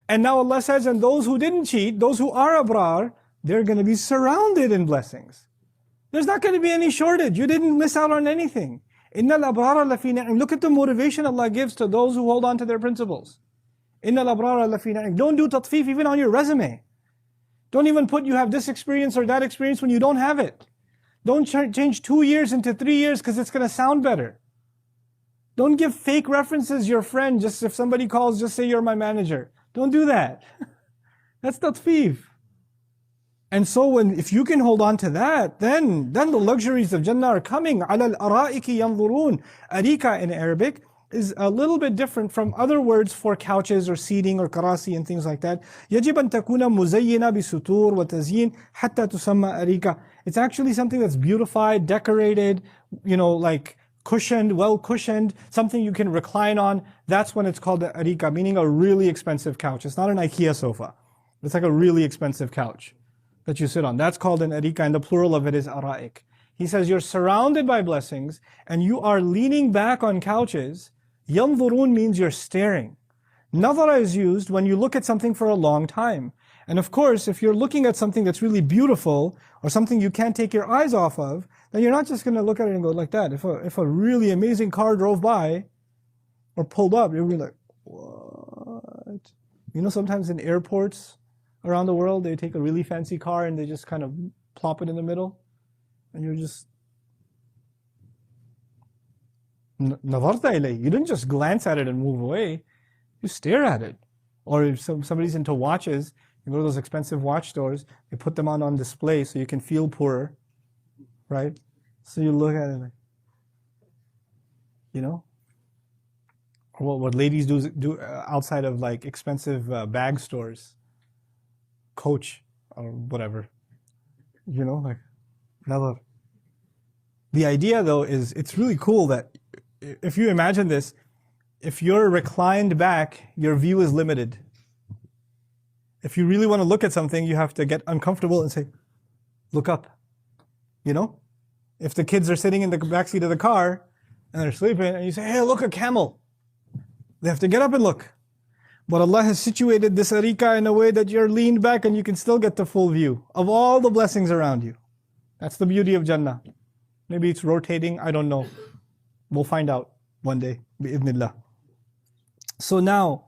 And now Allah says, and those who didn't cheat, those who are abrar, they're going to be surrounded in blessings. There's not going to be any shortage. You didn't miss out on anything. Innal abrara lafi na'im. Look at the motivation Allah gives to those who hold on to their principles. Innal abrara lafi na'im. Don't do tatfif even on your resume. Don't even put you have this experience or that experience when you don't have it. Don't change 2 years into 3 years because it's going to sound better. Don't give fake references your friend. Just if somebody calls, just say you're my manager. Don't do that. That's tatfif. And so if you can hold on to that, then the luxuries of Jannah are coming. عَلَى الْأَرَائِكِ يَنْظُرُونَ. Arika in Arabic is a little bit different from other words for couches or seating or karasi and things like that. يَجِبْ أَن تَكُونَ مُزَيِّنَةً بِسُطُورٍ وَتَزْيِينٍ حَتَّى تُسَمَّى أَرِيكَ. It's actually something that's beautified, decorated, like cushioned, well cushioned, something you can recline on. That's when it's called the arika, meaning a really expensive couch. It's not an IKEA sofa. It's like a really expensive couch that you sit on. That's called an arika, and the plural of it is ara'ik. He says you're surrounded by blessings and you are leaning back on couches. Yanzurun means you're staring. Nadhara is used when you look at something for a long time. And of course, if you're looking at something that's really beautiful or something you can't take your eyes off of, then you're not just going to look at it and go like that. If a really amazing car drove by or pulled up, you'll be like, what? Sometimes in airports around the world, they take a really fancy car and they just kind of plop it in the middle. And you're just, navarta ilay. You didn't just glance at it and move away. You stare at it. Or if somebody's into watches, you go to those expensive watch stores, they put them on display so you can feel poorer, right? So you look at it like, what ladies do outside of like expensive bag stores, Coach or whatever, like never. The idea though is it's really cool that if you imagine this, if you're reclined back, your view is limited. If you really want to look at something, you have to get uncomfortable and say, look up. If the kids are sitting in the backseat of the car and they're sleeping and you say, hey, look, a camel. They have to get up and look. But Allah has situated this arika in a way that you're leaned back and you can still get the full view of all the blessings around you. That's the beauty of Jannah. Maybe it's rotating, I don't know. We'll find out one day, bi'idhnillah. So now,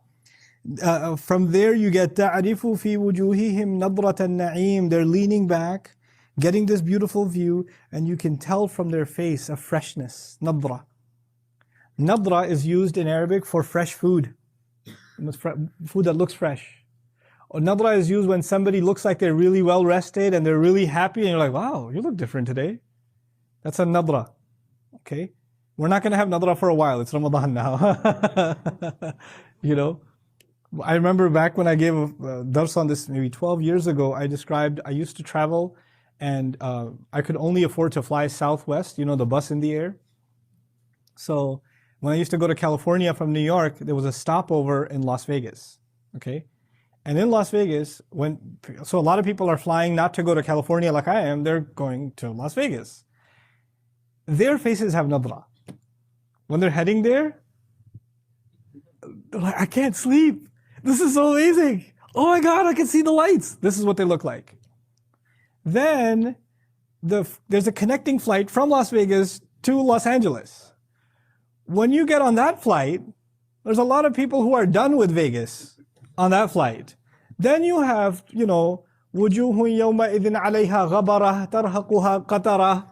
from there you get تَعْرِفُ فِي وُجُوهِهِمْ نَضْرَةَ النَّعِيمِ. They're leaning back, getting this beautiful view, and you can tell from their face a freshness, nadra. Nadra is used in Arabic for fresh food. Food that looks fresh. Or nadra is used when somebody looks like they're really well rested and they're really happy and you're like, wow, you look different today. That's a nadra. Okay? We're not going to have nadra for a while. It's Ramadan now. I remember back when I gave a dars on this maybe 12 years ago, I used to travel and I could only afford to fly Southwest, the bus in the air. So when I used to go to California from New York, there was a stopover in Las Vegas, okay? And in Las Vegas, so a lot of people are flying not to go to California like I am, they're going to Las Vegas. Their faces have nadra. When they're heading there, they're like, I can't sleep. This is so amazing. Oh my God, I can see the lights. This is what they look like. Then there's a connecting flight from Las Vegas to Los Angeles. When you get on that flight, there's a lot of people who are done with Vegas on that flight. Then you have, وُجُوهٌ يَوْمَئِذٍ عَلَيْهَا غَبَرَةٌ تَرْهَقُهَا قَتَرَةٌ.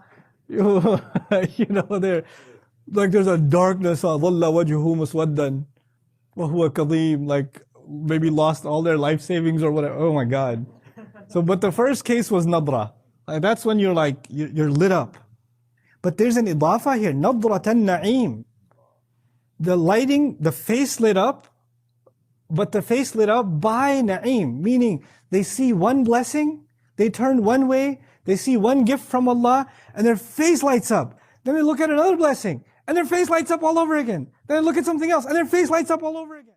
They're like there's a darkness, ظَلَّ وَجْهُهُ مُسْوَدًّا وَهُوَ كَظِيمٌ, like maybe lost all their life savings or whatever. Oh my God. So, but the first case was nadra. Like that's when you're lit up. But there's an idafa here, nadratan na'im. The lighting, the face lit up, but the face lit up by na'im, meaning they see one blessing, they turn one way, they see one gift from Allah, and their face lights up. Then they look at another blessing, and their face lights up all over again. Then they look at something else, and their face lights up all over again.